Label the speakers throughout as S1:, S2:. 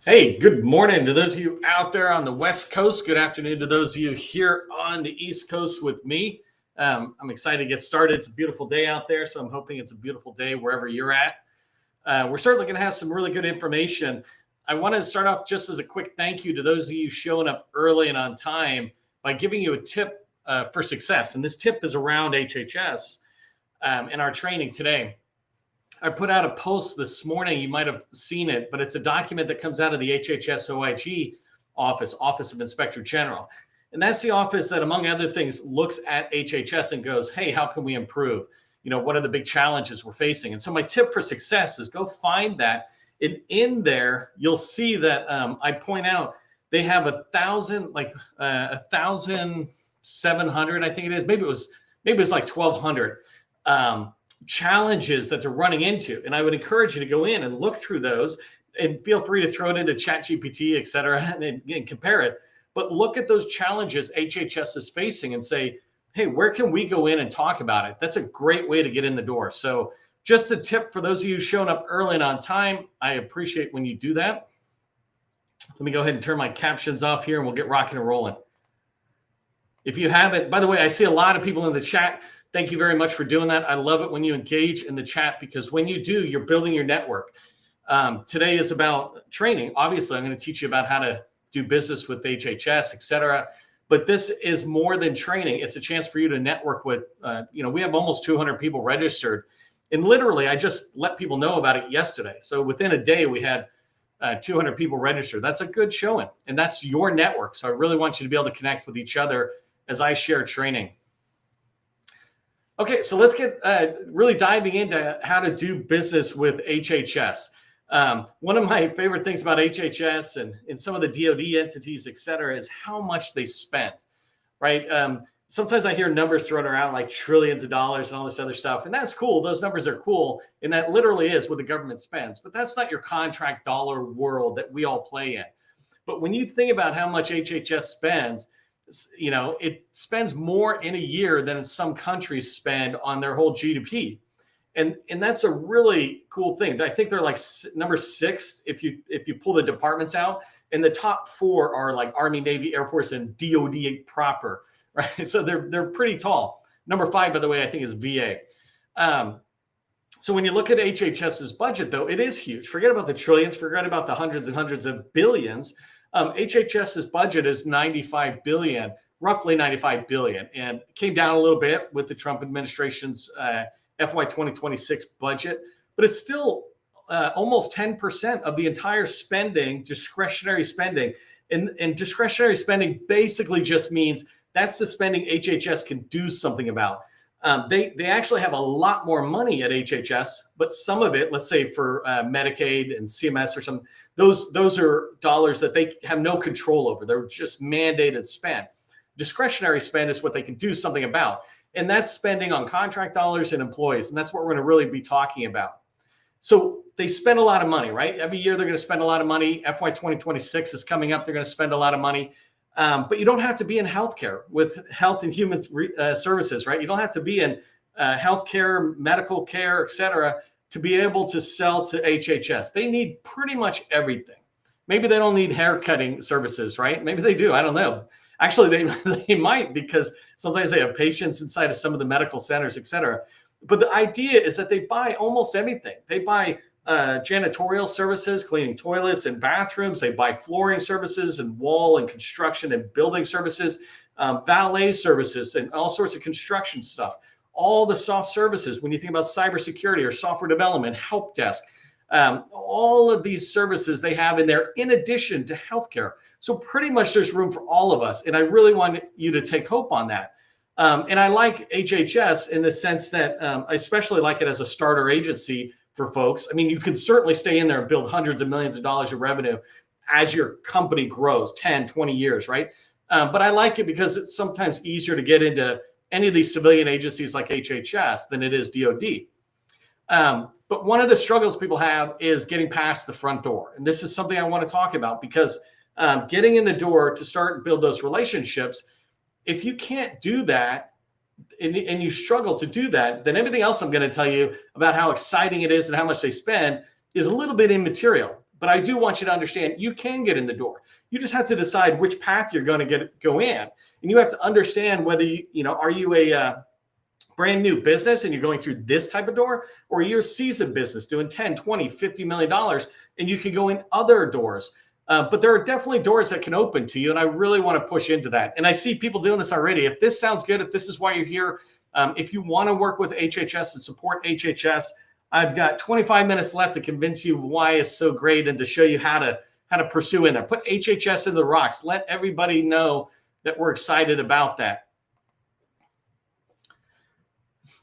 S1: Hey, good morning to those of you out there on the West Coast. Good afternoon to those of you here on the East Coast with me. I'm excited to get started. It's a beautiful day out there, so I'm hoping it's a beautiful day wherever you're at. We're certainly going to have some really good information. I want to start off just as a quick thank you to those of you showing up early and on time by giving you a tip for success. And this tip is around HHS in our training today. I put out a post this morning. You might have seen it, but it's a document that comes out of the HHS OIG office, Office of Inspector General. And that's the office that, among other things, looks at HHS and goes, hey, how can we improve? What are the big challenges we're facing? And so my tip for success is go find that. And in there, you'll see that I point out they have 1,700, I think it is. Maybe it was like 1,200. Challenges that they're running into. And I would encourage you to go in and look through those and feel free to throw it into ChatGPT, et cetera, and compare it. But look at those challenges HHS is facing and say, hey, where can we go in and talk about it? That's a great way to get in the door. So just a tip for those of you showing up early and on time. I appreciate when you do that. Let me go ahead and turn my captions off here and we'll get rocking and rolling. If you haven't, by the way, I see a lot of people in the chat. Thank you very much for doing that. I love it when you engage in the chat because when you do, you're building your network. Today is about training. Obviously, I'm going to teach you about how to do business with HHS, et cetera. But this is more than training. It's a chance for you to network with, we have almost 200 people registered. And literally, I just let people know about it yesterday. So within a day, we had 200 people registered. That's a good showing. And that's your network. So I really want you to be able to connect with each other as I share training. Okay, so let's get really diving into how to do business with HHS. One of my favorite things about HHS and some of the DoD entities, et cetera, is how much they spend, right? Sometimes I hear numbers thrown around like trillions of dollars and all this other stuff, and that's cool. Those numbers are cool, and that literally is what the government spends. But that's not your contract dollar world that we all play in. But when you think about how much HHS spends, it spends more in a year than some countries spend on their whole GDP. And that's a really cool thing. I think they're like number 6 if you pull the departments out, and the top 4 are like Army, Navy, Air Force, and DoD proper, right? So they're pretty tall. Number 5, by the way, I think is VA. So when you look at HHS's budget, though, it is huge. Forget about the trillions, forget about the hundreds and hundreds of billions. HHS's budget is roughly 95 billion, and it came down a little bit with the Trump administration's FY 2026 budget, but it's still almost 10% of the entire spending, discretionary spending. And discretionary spending basically just means that's the spending HHS can do something about. They actually have a lot more money at HHS, but some of it, let's say for Medicaid and CMS or something, those are dollars that they have no control over. They're just mandated spend. Discretionary spend is what they can do something about. And that's spending on contract dollars and employees. And that's what we're going to really be talking about. So they spend a lot of money, right? Every year they're going to spend a lot of money. FY 2026 is coming up. They're going to spend a lot of money. But you don't have to be in healthcare with health and human services, right? You don't have to be in healthcare, medical care, et cetera, to be able to sell to HHS. They need pretty much everything. Maybe they don't need hair cutting services, right? Maybe they do. I don't know. Actually, they might, because sometimes they have patients inside of some of the medical centers, et cetera. But the idea is that they buy almost everything. They buy janitorial services, cleaning toilets and bathrooms. They buy flooring services and wall and construction and building services, valet services, and all sorts of construction stuff. All the soft services, when you think about cybersecurity or software development, help desk, all of these services they have in there in addition to healthcare. So pretty much there's room for all of us. And I really want you to take hope on that. And I like HHS in the sense that I especially like it as a starter agency for folks. I mean, you can certainly stay in there and build hundreds of millions of dollars of revenue as your company grows 10, 20 years, right? But I like it because it's sometimes easier to get into any of these civilian agencies like HHS than it is DoD. But one of the struggles people have is getting past the front door. And this is something I want to talk about because getting in the door to start and build those relationships, if you can't do that and you struggle to do that, then everything else I'm going to tell you about how exciting it is and how much they spend is a little bit immaterial. But I do want you to understand you can get in the door. You just have to decide which path you're going to go in. And you have to understand whether are you a brand new business and you're going through this type of door, or you're a seasoned business doing 10, 20, $50 million, and you can go in other doors. But there are definitely doors that can open to you. And I really want to push into that. And I see people doing this already. If this sounds good, if this is why you're here, if you want to work with HHS and support HHS, I've got 25 minutes left to convince you why it's so great and to show you how to pursue in there. Put HHS in the rocks. Let everybody know that we're excited about that.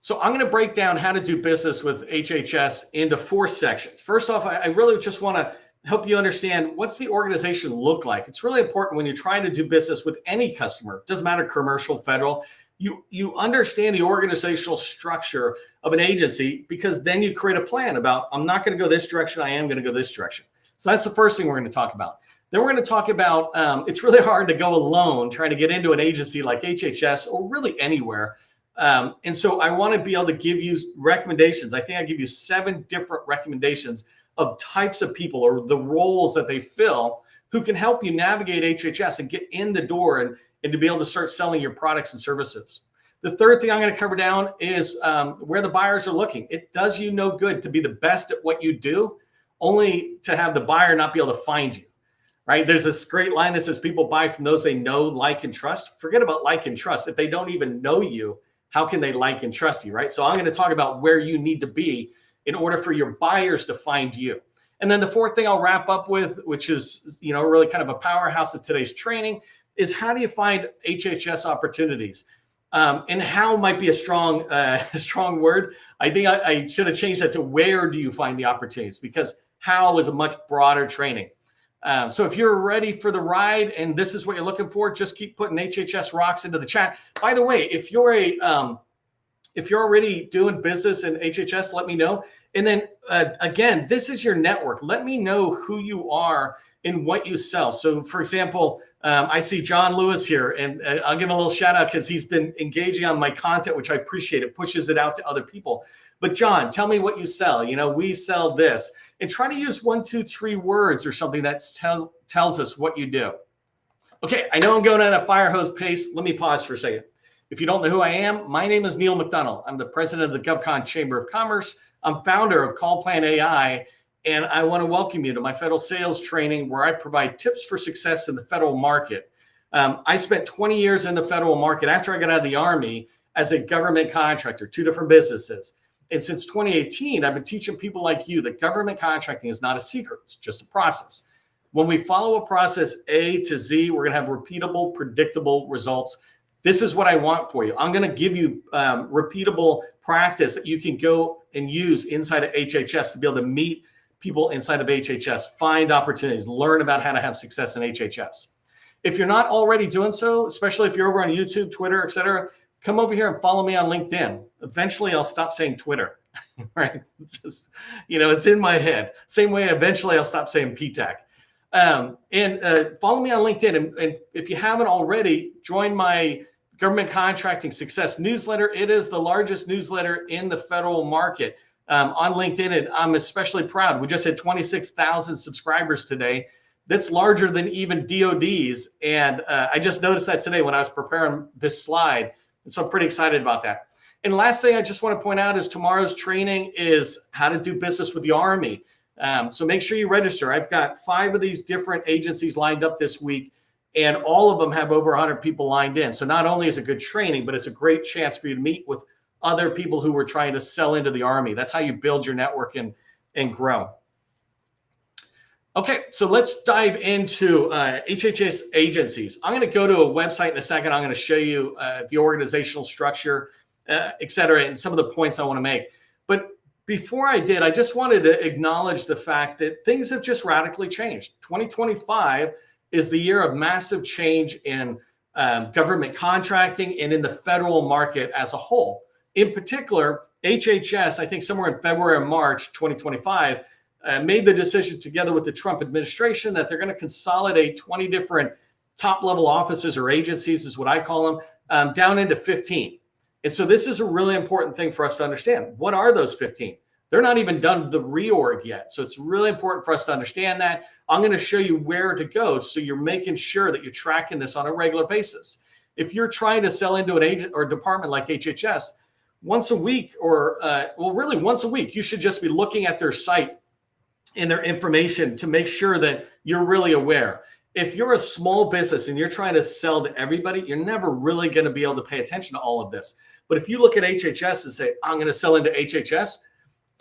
S1: So I'm going to break down how to do business with HHS into 4 sections. First off, I really just want to help you understand what's the organization look like. It's really important when you're trying to do business with any customer. It doesn't matter, commercial, federal. You understand the organizational structure of an agency, because then you create a plan about, I'm not going to go this direction, I am going to go this direction. So that's the first thing we're going to talk about. Then we're going to talk about, it's really hard to go alone trying to get into an agency like HHS or really anywhere. And so I want to be able to give you recommendations. I think I give you 7 different recommendations of types of people or the roles that they fill who can help you navigate HHS and get in the door and to be able to start selling your products and services. The third thing I'm going to cover down is where the buyers are looking. It does you no good to be the best at what you do, only to have the buyer not be able to find you, right? There's this great line that says people buy from those they know, like, and trust. Forget about like and trust. If they don't even know you, how can they like and trust you, right? So I'm going to talk about where you need to be in order for your buyers to find you. And then the fourth thing I'll wrap up with, which is, really kind of a powerhouse of today's training, is how do you find HHS opportunities? And how might be a strong word. I think I should have changed that to where do you find the opportunities, because how is a much broader training. So if you're ready for the ride and this is what you're looking for, just keep putting HHS rocks into the chat. By the way, if you're already doing business in HHS, let me know. And then again, this is your network. Let me know who you are and what you sell. So for example, I see John Lewis here, and I'll give him a little shout out because he's been engaging on my content, which I appreciate. It pushes it out to other people. But John, tell me what you sell. We sell this, and try to use 1, 2, 3 words or something that tells us what you do. Okay, I know I'm going at a fire hose pace. Let me pause for a second. If you don't know who I am, my name is Neil McDonald. I'm the president of the GovCon Chamber of Commerce. I'm founder of CallPlan AI, and I want to welcome you to my federal sales training where I provide tips for success in the federal market. I spent 20 years in the federal market after I got out of the Army as a government contractor, 2 different businesses. And since 2018, I've been teaching people like you that government contracting is not a secret. It's just a process. When we follow a process A to Z, we're going to have repeatable, predictable results. This is what I want for you. I'm going to give you repeatable practice that you can go and use inside of HHS to be able to meet people inside of HHS, find opportunities, learn about how to have success in HHS. If you're not already doing so, especially if you're over on YouTube, Twitter, et cetera, come over here and follow me on LinkedIn. Eventually, I'll stop saying Twitter, right? It's just, it's in my head. Same way, eventually, I'll stop saying PTAC. And follow me on LinkedIn. And if you haven't already, join my Government Contracting Success newsletter. It is the largest newsletter in the federal market on LinkedIn. And I'm especially proud. We just had 26,000 subscribers today. That's larger than even DOD's. And I just noticed that today when I was preparing this slide. And so I'm pretty excited about that. And last thing I just want to point out is tomorrow's training is how to do business with the Army. So make sure you register. I've got 5 of these different agencies lined up this week, and all of them have over 100 people lined in. So not only is it good training, but it's a great chance for you to meet with other people who are trying to sell into the Army. That's how you build your network and grow. Okay, so let's dive into HHS agencies. I'm going to go to a website in a second. I'm going to show you the organizational structure, et cetera, and some of the points I want to make. But before I did, I just wanted to acknowledge the fact that things have just radically changed. 2025 is the year of massive change in government contracting and in the federal market as a whole. In particular, HHS, I think somewhere in February or March 2025, made the decision together with the Trump administration that they're going to consolidate 20 different top-level offices or agencies, is what I call them, down into 15. And so this is a really important thing for us to understand. What are those 15? They're not even done the reorg yet. So it's really important for us to understand that. I'm going to show you where to go so you're making sure that you're tracking this on a regular basis. If you're trying to sell into an agent or department like HHS, once a week or really once a week, you should just be looking at their site and their information to make sure that you're really aware. If you're a small business and you're trying to sell to everybody, you're never really going to be able to pay attention to all of this. But if you look at HHS and say, I'm going to sell into HHS,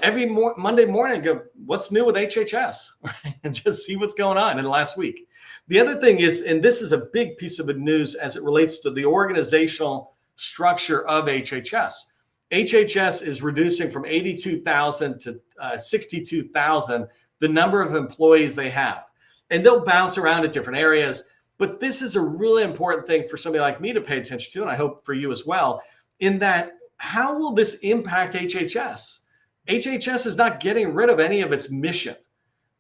S1: every Monday morning, go, what's new with HHS? And just see what's going on in the last week. The other thing is, and this is a big piece of news as it relates to the organizational structure of HHS. HHS is reducing from 82,000 to 62,000 the number of employees they have. And they'll bounce around at different areas. But this is a really important thing for somebody like me to pay attention to, and I hope for you as well, in that how will this impact HHS? HHS is not getting rid of any of its mission.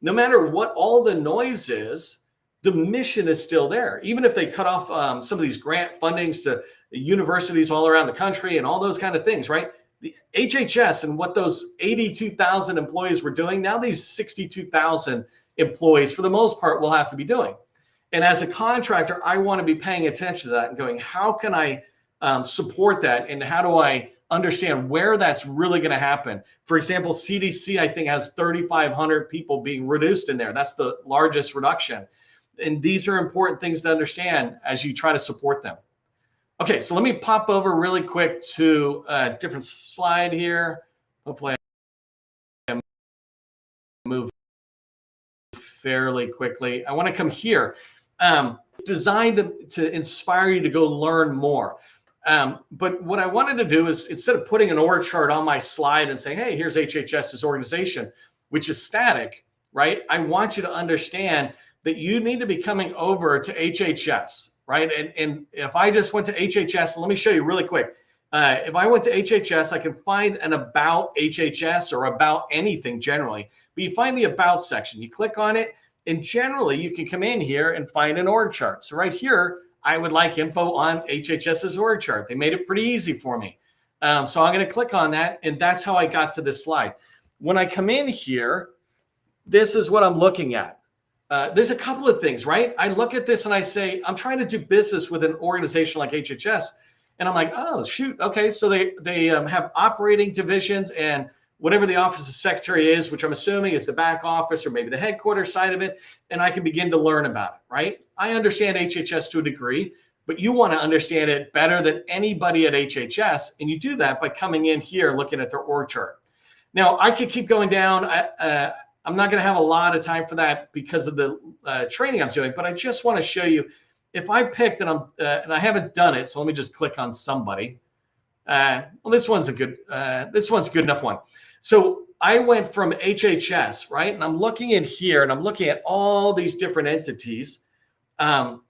S1: No matter what all the noise is, the mission is still there. Even if they cut off some of these grant fundings to universities all around the country and all those kind of things, right? The HHS and what those 82,000 employees were doing, now these 62,000 employees, for the most part, will have to be doing. And as a contractor, I want to be paying attention to that and going, how can I support that? And how do I understand where that's really going to happen? For example, CDC, I think, has 3,500 people being reduced in there. That's the largest reduction. And these are important things to understand as you try to support them. Okay, so let me pop over really quick to a different slide here. Hopefully I can move fairly quickly. I want to come here. Designed to inspire you to go learn more. But what I wanted to do is, instead of putting an org chart on my slide and saying, hey, here's HHS's organization, which is static, right? I want you to understand that you need to be coming over to HHS, right? And if I just went to HHS, let me show you really quick. If I went to HHS, I can find an about HHS or about anything generally, but you find the about section, you click on it, and generally you can come in here and find an org chart. So right here, I would like info on HHS's org chart. They made it pretty easy for me. So I'm going to click on that, and that's how I got to this slide. When I come in here, this is what I'm looking at. There's a couple of things, right? I look at this and I say, I'm trying to do business with an organization like HHS. And I'm like, oh, shoot. Okay. So they have operating divisions, and whatever the office of secretary is, which I'm assuming is the back office or maybe the headquarters side of it. And I can begin to learn about it, right? I understand HHS to a degree, but you want to understand it better than anybody at HHS. And you do that by coming in here, looking at their org chart. Now, I could keep going down. I'm not going to have a lot of time for that because of the training I'm doing, but I just want to show you, if I picked, and I haven't done it, so let me just click on somebody. Well, this one's a good enough one. So I went from HHS, right? And I'm looking in here, and I'm looking at all these different entities. And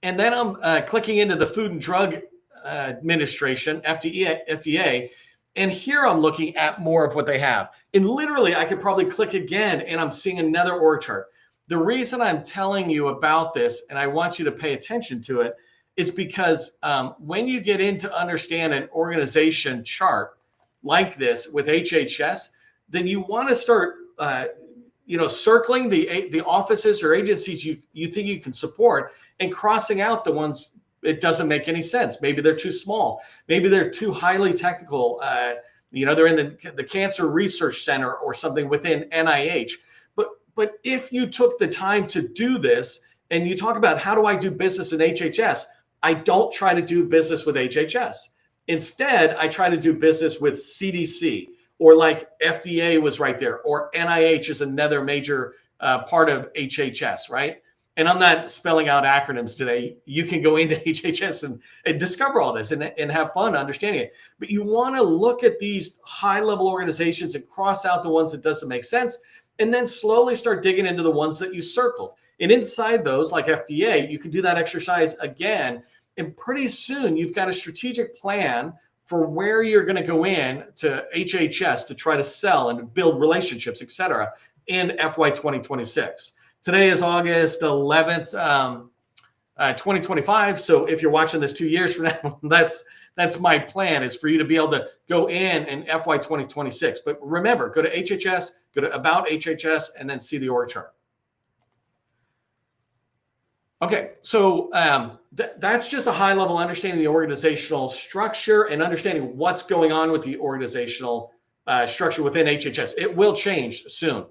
S1: then I'm clicking into the Food and Drug Administration, FDA. And here I'm looking at more of what they have. And literally, I could probably click again, and I'm seeing another org chart. The reason I'm telling you about this, and I want you to pay attention to it, is because when you get in to understand an organization chart like this with HHS, then you want to start, circling the offices or agencies you think you can support, and crossing out the ones it doesn't make any sense. Maybe they're too small. Maybe they're too highly technical. They're in the Cancer Research Center or something within NIH. But if you took the time to do this, and you talk about, how do I do business in HHS? I don't try to do business with HHS. Instead, I try to do business with CDC, or like FDA was right there, or NIH is another major part of HHS, right? And I'm not spelling out acronyms today. You can go into HHS and discover all this and have fun understanding it. But you want to look at these high-level organizations and cross out the ones that doesn't make sense, and then slowly start digging into the ones that you circled. And inside those, like FDA, you can do that exercise again. And pretty soon, you've got a strategic plan for where you're going to go in to HHS to try to sell and build relationships, et cetera, in FY 2026. Today is August 11th. 2025. So if you're watching this 2 years from now, that's my plan, is for you to be able to go in FY 2026. But remember, go to HHS, go to About HHS, and then see the org chart. Okay, so that's just a high-level understanding of the organizational structure and understanding what's going on with the organizational structure within HHS. It will change soon.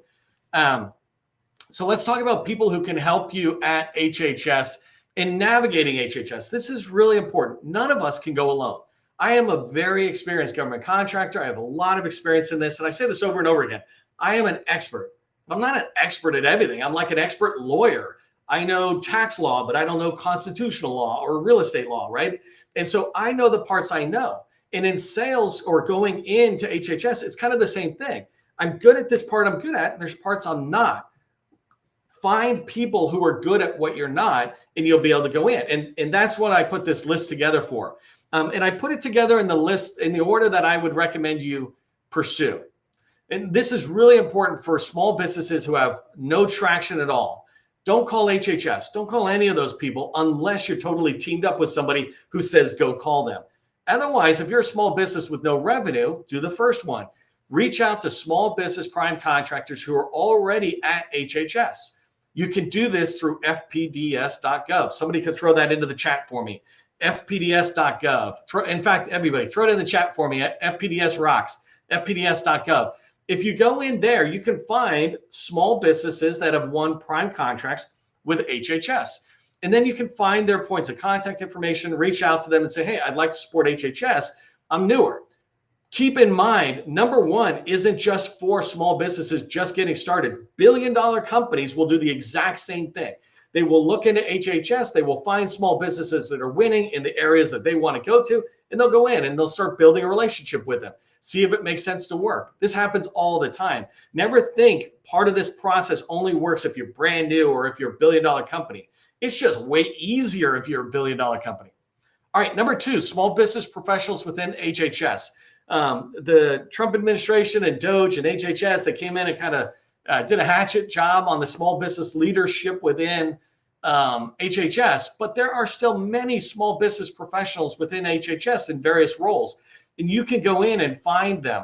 S1: So let's talk about people who can help you at HHS in navigating HHS. This is really important. None of us can go alone. I am a very experienced government contractor. I have a lot of experience in this, and I say this over and over again. I am an expert. I'm not an expert at everything. I'm like an expert lawyer. I know tax law, but I don't know constitutional law or real estate law, right? And so I know the parts I know. And in sales or going into HHS, it's kind of the same thing. I'm good at this part I'm good at, and there's parts I'm not. Find people who are good at what you're not, and you'll be able to go in. And that's what I put this list together for. And I put it together in the list in the order that I would recommend you pursue. And this is really important for small businesses who have no traction at all. Don't call HHS. Don't call any of those people unless you're totally teamed up with somebody who says go call them. Otherwise, if you're a small business with no revenue, do the first one. Reach out to small business prime contractors who are already at HHS. You can do this through fpds.gov. Somebody could throw that into the chat for me. fpds.gov. In fact, everybody, throw it in the chat for me at FPDS Rocks, fpds.gov. If you go in there, you can find small businesses that have won prime contracts with HHS. And then you can find their points of contact information, reach out to them and say, hey, I'd like to support HHS. I'm newer. Keep in mind, number one isn't just for small businesses just getting started. Billion-dollar companies will do the exact same thing. They will look into HHS. They will find small businesses that are winning in the areas that they want to go to, and they'll go in and they'll start building a relationship with them. See if it makes sense to work. This happens all the time. Never think part of this process only works if you're brand new or if you're a billion-dollar company. It's just way easier if you're a billion-dollar company. All right, number two, small business professionals within HHS. The Trump administration and DOGE and HHS, they came in and kind of did a hatchet job on the small business leadership within HHS, but there are still many small business professionals within HHS in various roles, and you can go in and find them.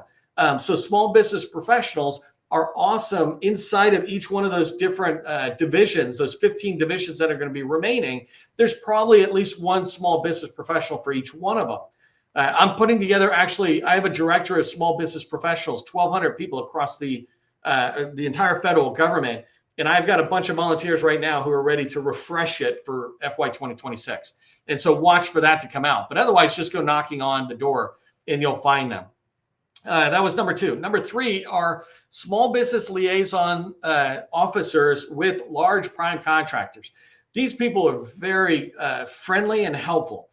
S1: So small business professionals are awesome inside of each one of those different divisions, those 15 divisions that are going to be remaining. There's probably at least one small business professional for each one of them. I'm putting together, actually, I have a director of small business professionals, 1,200 people across the entire federal government. And I've got a bunch of volunteers right now who are ready to refresh it for FY 2026. And so watch for that to come out. But otherwise, just go knocking on the door and you'll find them. That was number two. Number three are small business liaison officers with large prime contractors. These people are very friendly and helpful.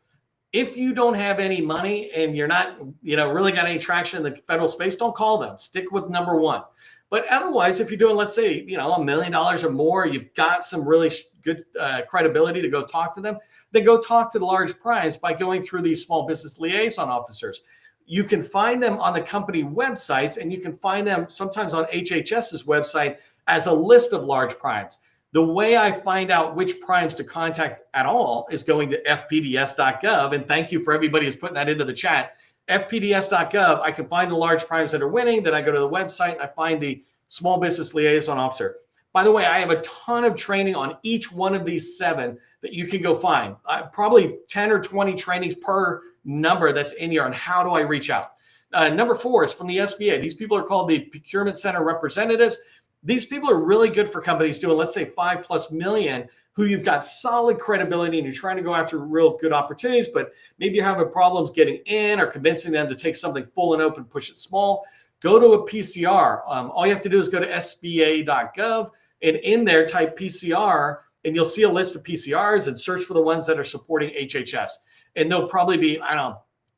S1: If you don't have any money and you're not, really got any traction in the federal space, don't call them. Stick with number one. But otherwise, if you're doing, let's say, $1 million or more, you've got some really good credibility to go talk to them, then go talk to the large primes by going through these small business liaison officers. You can find them on the company websites, and you can find them sometimes on HHS's website as a list of large primes. The way I find out which primes to contact at all is going to fpds.gov. And thank you for everybody who's putting that into the chat. fpds.gov, I can find the large primes that are winning. Then I go to the website and I find the small business liaison officer. By the way, I have a ton of training on each one of these 7 that you can go find. Probably 10 or 20 trainings per number that's in here on how do I reach out. Number 4 is from the SBA. These people are called the Procurement Center Representatives. These people are really good for companies doing, let's say, $5+ million, who you've got solid credibility and you're trying to go after real good opportunities, but maybe you're having problems getting in or convincing them to take something full and open, push it small. Go to a PCR. All you have to do is go to sba.gov and in there type PCR, and you'll see a list of PCRs and search for the ones that are supporting HHS. And there'll probably be,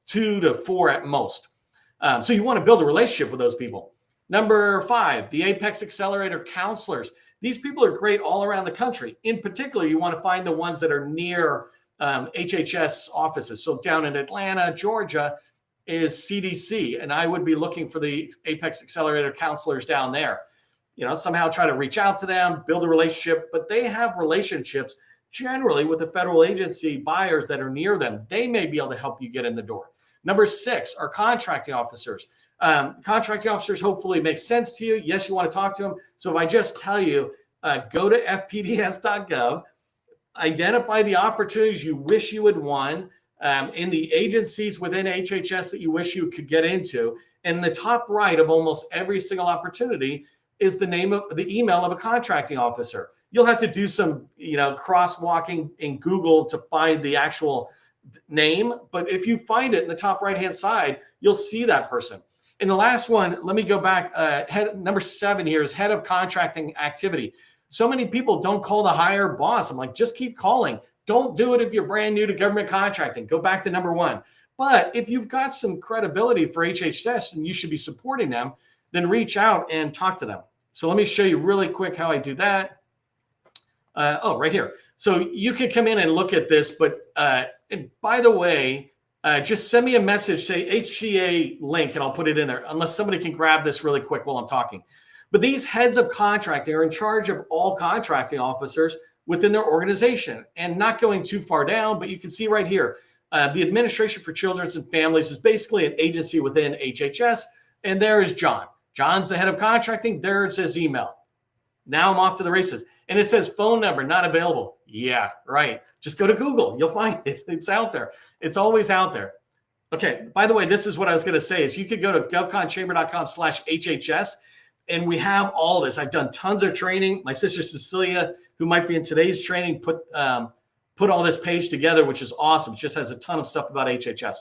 S1: 2 to 4 at most. So you want to build a relationship with those people. Number 5, the Apex Accelerator counselors. These people are great all around the country. In particular, you want to find the ones that are near HHS offices. So down in Atlanta, Georgia is CDC, and I would be looking for the Apex Accelerator counselors down there. Somehow try to reach out to them, build a relationship, but they have relationships generally with a federal agency, buyers that are near them, they may be able to help you get in the door. Number 6 are contracting officers. Contracting officers hopefully make sense to you. Yes, you want to talk to them. So if I just tell you, go to fpds.gov, identify the opportunities you wish you had won in the agencies within HHS that you wish you could get into. And the top right of almost every single opportunity is the name of the email of a contracting officer. You'll have to do some, crosswalking in Google to find the actual name. But if you find it in the top right-hand side, you'll see that person. And the last one, let me go back. Number 7 here is head of contracting activity. So many people don't call the higher boss. I'm like, just keep calling. Don't do it if you're brand new to government contracting. Go back to number 1. But if you've got some credibility for HHS and you should be supporting them, then reach out and talk to them. So let me show you really quick how I do that. Right here. So you can come in and look at this, but and by the way, just send me a message, say HCA link, and I'll put it in there, unless somebody can grab this really quick while I'm talking. But these heads of contracting are in charge of all contracting officers within their organization. And not going too far down, but you can see right here, the Administration for Children and Families is basically an agency within HHS. And there is John. John's the head of contracting. There's his email. Now I'm off to the races. And it says phone number not available. Yeah, right. Just go to Google. You'll find it. It's out there. It's always out there. Okay. By the way, this is what I was going to say is you could go to govconchamber.com/HHS and we have all this. I've done tons of training. My sister Cecilia, who might be in today's training, put all this page together, which is awesome. It just has a ton of stuff about HHS.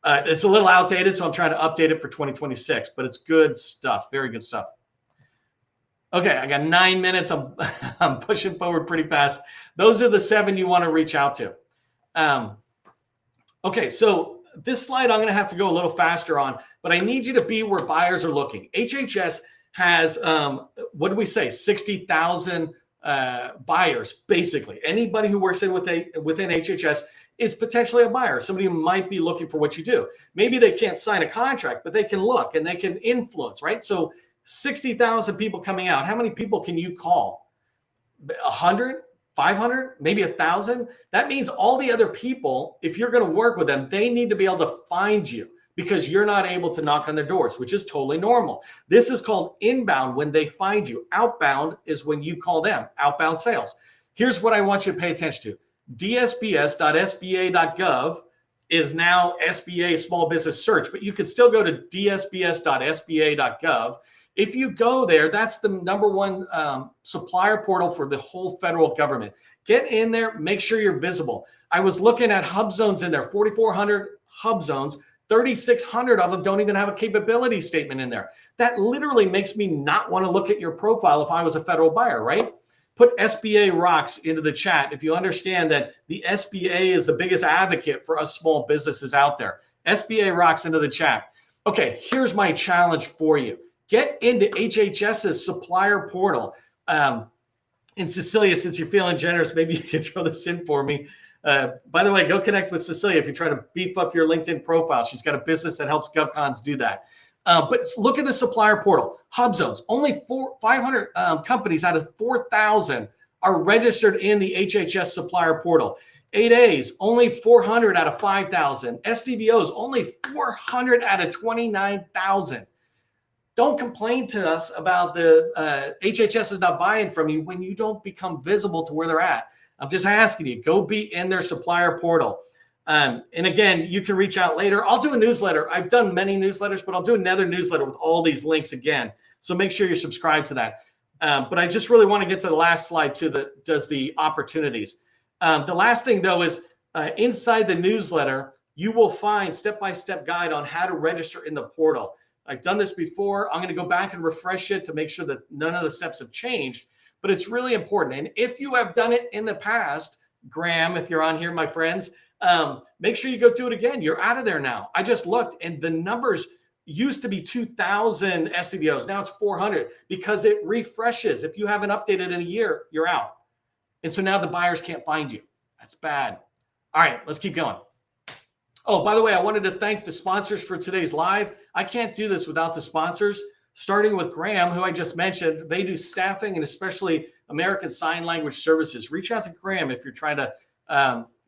S1: It's a little outdated, so I'm trying to update it for 2026, but it's good stuff. Very good stuff. Okay, I got 9 minutes. I'm pushing forward pretty fast. Those are the 7 you want to reach out to. Okay, so this slide I'm going to have to go a little faster on, but I need you to be where buyers are looking. HHS has, what do we say, 60,000 buyers, basically. Anybody who works within HHS is potentially a buyer, somebody who might be looking for what you do. Maybe they can't sign a contract, but they can look and they can influence, right? So 60,000 people coming out. How many people can you call? 100, 500, maybe 1,000? That means all the other people, if you're going to work with them, they need to be able to find you because you're not able to knock on their doors, which is totally normal. This is called inbound when they find you. Outbound is when you call them, outbound sales. Here's what I want you to pay attention to. dsbs.sba.gov is now SBA Small Business Search, but you can still go to dsbs.sba.gov. If you go there, that's the number 1 supplier portal for the whole federal government. Get in there, make sure you're visible. I was looking at hub zones in there, 4,400 hub zones, 3,600 of them don't even have a capability statement in there. That literally makes me not want to look at your profile if I was a federal buyer, right? Put SBA rocks into the chat if you understand that the SBA is the biggest advocate for us small businesses out there. SBA rocks into the chat. Okay, here's my challenge for you. Get into HHS's supplier portal. And Cecilia, since you're feeling generous, maybe you can throw this in for me. By the way, go connect with Cecilia if you're trying to beef up your LinkedIn profile. She's got a business that helps GovCons do that. But look at the supplier portal. Hub zones, only 500 companies out of 4,000 are registered in the HHS supplier portal. 8As, only 400 out of 5,000. SDVOs, only 400 out of 29,000. Don't complain to us about the HHS is not buying from you when you don't become visible to where they're at. I'm just asking you, go be in their supplier portal. And again, you can reach out later. I'll do a newsletter. I've done many newsletters, but I'll do another newsletter with all these links again. So make sure you're subscribed to that. But I just really want to get to the last slide too, that does the opportunities. The last thing though is inside the newsletter, you will find step-by-step guide on how to register in the portal. I've done this before. I'm going to go back and refresh it to make sure that none of the steps have changed, but it's really important. And if you have done it in the past, Graham, if you're on here, my friends, make sure you go do it again. You're out of there now. I just looked and the numbers used to be 2,000 SDVOs. Now it's 400 because it refreshes. If you haven't updated in a year, you're out. And so now the buyers can't find you. That's bad. All right, let's keep going. Oh, by the way, I wanted to thank the sponsors for today's live. I can't do this without the sponsors, starting with Graham, who I just mentioned. They do staffing and especially American Sign Language Services. Reach out to Graham if you're trying to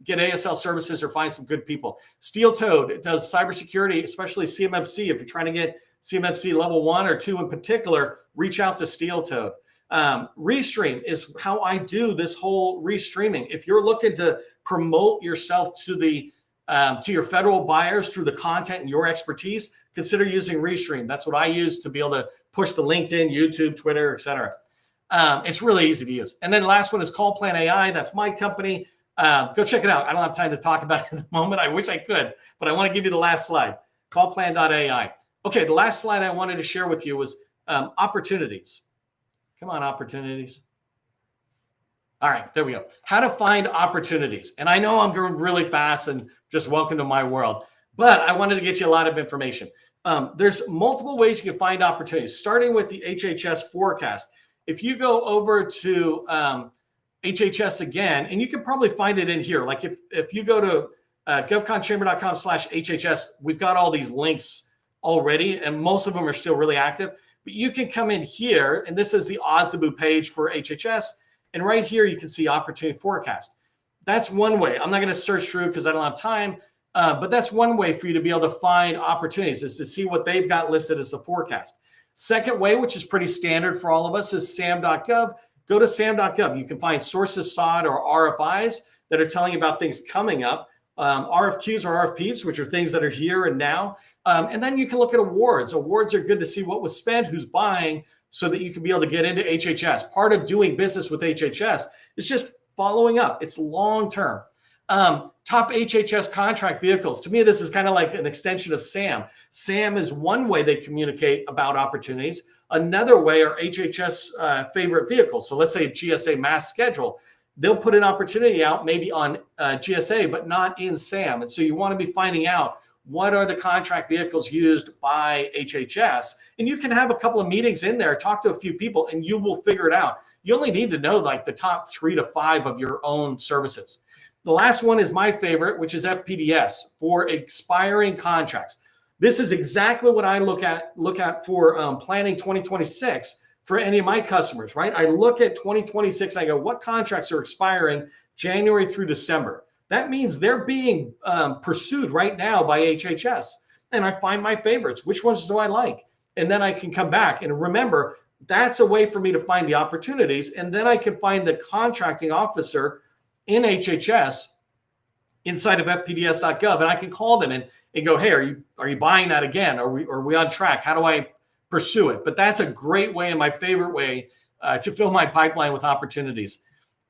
S1: get ASL services or find some good people. Steel Toed, it does cybersecurity, especially CMMC. If you're trying to get CMMC level 1 or 2 in particular, reach out to Steel Toed. Restream is how I do this whole restreaming. If you're looking to promote yourself to the to your federal buyers through the content and your expertise, consider using Restream. That's what I use to be able to push to LinkedIn, YouTube, Twitter, etc. It's really easy to use. And then the last one is CallPlan AI. That's my company. Go check it out. I don't have time to talk about it at the moment. I wish I could, but I want to give you the last slide. CallPlan.ai. Okay, the last slide I wanted to share with you was opportunities. Come on, opportunities. All right, there we go. How to find opportunities. And I know I'm going really fast and just welcome to my world, but I wanted to get you a lot of information. There's multiple ways you can find opportunities, starting with the HHS forecast. If you go over to HHS again, and you can probably find it in here. Like if you go to govconchamber.com/HHS, we've got all these links already, and most of them are still really active. But you can come in here, and this is the OSDBU page for HHS. And right here, you can see opportunity forecast. That's one way. I'm not going to search through because I don't have time, but that's one way for you to be able to find opportunities, is to see what they've got listed as the forecast. Second way, which is pretty standard for all of us, is SAM.gov. Go to SAM.gov. You can find sources, SOD, or RFIs that are telling you about things coming up. RFQs or RFPs, which are things that are here and now. And then you can look at awards. Awards are good to see what was spent, who's buying, so that you can be able to get into HHS. Part of doing business with HHS is just following up. It's long-term. Top HHS contract vehicles. To me, this is kind of like an extension of SAM. SAM is one way they communicate about opportunities. Another way are HHS favorite vehicles. So let's say a GSA mass schedule. They'll put an opportunity out maybe on GSA, but not in SAM. And so you want to be finding out what are the contract vehicles used by HHS. And you can have a couple of meetings in there, talk to a few people, and you will figure it out. You only need to know like the top 3 to 5 of your own services. The last one is my favorite, which is FPDS, for expiring contracts. This is exactly what I look at for planning 2026 for any of my customers, right? I look at 2026, I go, what contracts are expiring January through December? That means they're being pursued right now by HHS. And I find my favorites. Which ones do I like? And then I can come back. And remember, that's a way for me to find the opportunities. And then I can find the contracting officer in HHS inside of fpds.gov. And I can call them and go, hey, are you buying that again? Are we on track? How do I pursue it? But that's a great way, and my favorite way to fill my pipeline with opportunities.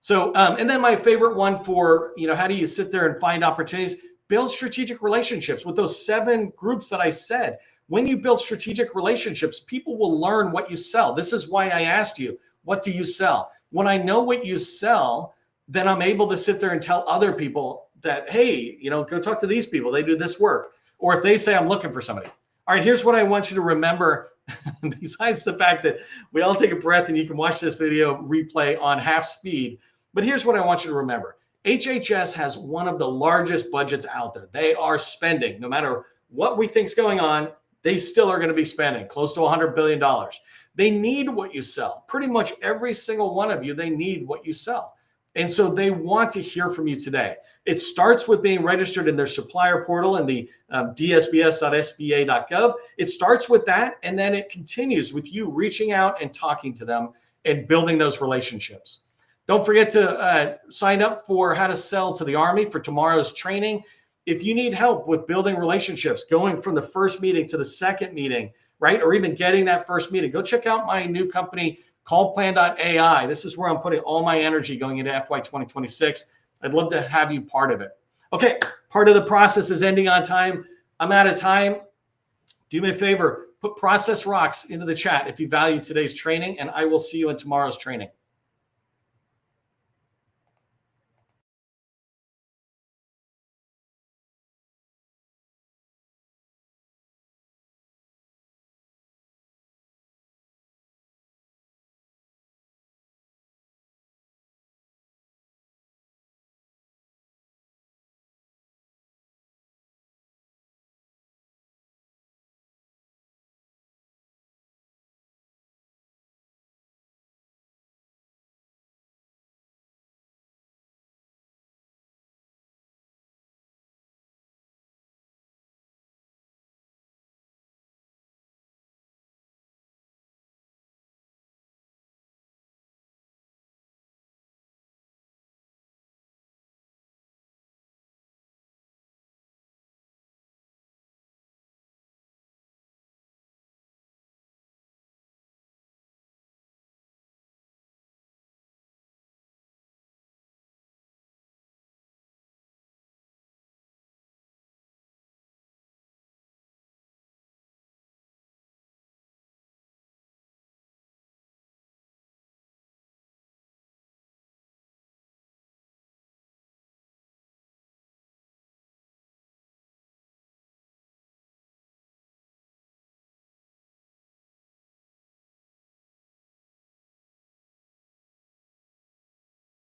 S1: So, and then my favorite one for, how do you sit there and find opportunities? Build strategic relationships with those 7 groups that I said. When you build strategic relationships, people will learn what you sell. This is why I asked you, what do you sell? When I know what you sell, then I'm able to sit there and tell other people that, hey, go talk to these people. They do this work. Or if they say, I'm looking for somebody. All right, here's what I want you to remember. Besides the fact that we all take a breath and you can watch this video replay on half speed. But here's what I want you to remember. HHS has one of the largest budgets out there. They are spending, no matter what we think is going on, they still are going to be spending close to $100 billion. They need what you sell. Pretty much every single one of you, they need what you sell. And so they want to hear from you today. It starts with being registered in their supplier portal in the dsbs.sba.gov. It starts with that, and then it continues with you reaching out and talking to them and building those relationships. Don't forget to sign up for How to Sell to the Army for tomorrow's training. If you need help with building relationships, going from the first meeting to the second meeting, right, or even getting that first meeting, go check out my new company, CallPlan.ai. This is where I'm putting all my energy going into FY 2026. I'd love to have you part of it. Okay, part of the process is ending on time. I'm out of time. Do me a favor, put Process Rocks into the chat if you value today's training, and I will see you in tomorrow's training.